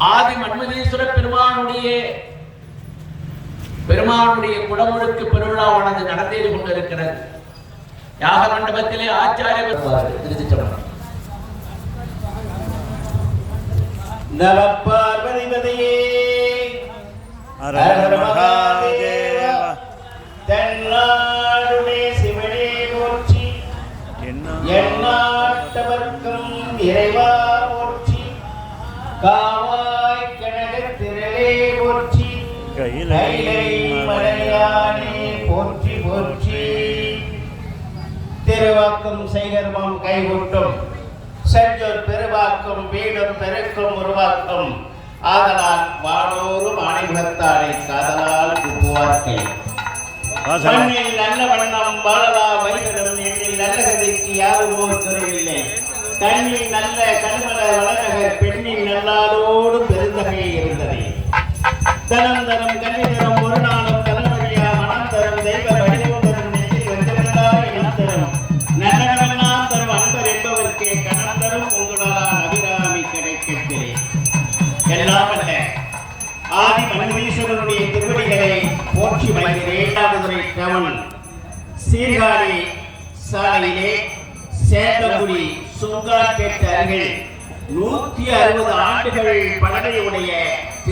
ஆதி மன்மதீஸ்வர பெருமானுடைய குடமுழுக்கு பெருவிழாவானது நடந்தேறி கொண்டிருக்கிறது. யாக மண்டபத்திலே ஆச்சாரியர் திருச்சிற்றம்பலம். நம பார்வதிபதியே ஹர ஹர மகாதேவ. தென்னாடுடைய சிவனே போற்றி, எந்நாட்டவர்க்கும் இறைவா போற்றி, காவாய் கனகத் திரளே போற்றி, கைலை மலையானே போற்றி போற்றி. திருவாக்கும் செய்கர்மம் கைகூட்டும், செஞ்சொல் பெருவாக்கும் வீடும் பெருக்கும் உருவாக்கும், ஆதலால் வானோரும் ஆணைமுகத்தாரை காதலால் குப்புவார்கள். மண்ணில் நல்ல வண்ணம் வாழலா வைகளும் எண்ணில் நல்ல கதைக்கு யாருமோ குறைவில்லை. கண்ணில் நல்ல கண்மல வளநகர் பெண்ணின் நல்லாதோடு பெருந்தகை இருந்தது. தனம் தரம் கல்வி தரம் ஒரு நாளும் தலைவழியா மனம் தரும் தெய்வ வடிவம் தரும் நெஞ்சில் வென்றவர்களா இனம் தரும் நல்லவெல்லாம் தரும் அன்பர் என்பவர்க்கே கணம் தரும் உங்களால் அபிராமி கிடைக்கிறேன். எல்லாம் அல்ல ஆதி மன்மதீஸ்வரனுடைய திருவடிகளை போற்றி வழங்குகிறேன். கவன் சீர்காழி சாலையிலே சேந்தகுடி சுங்கார்பேட்டை அருகில் 160 ஆண்டுகள் பழமையுடைய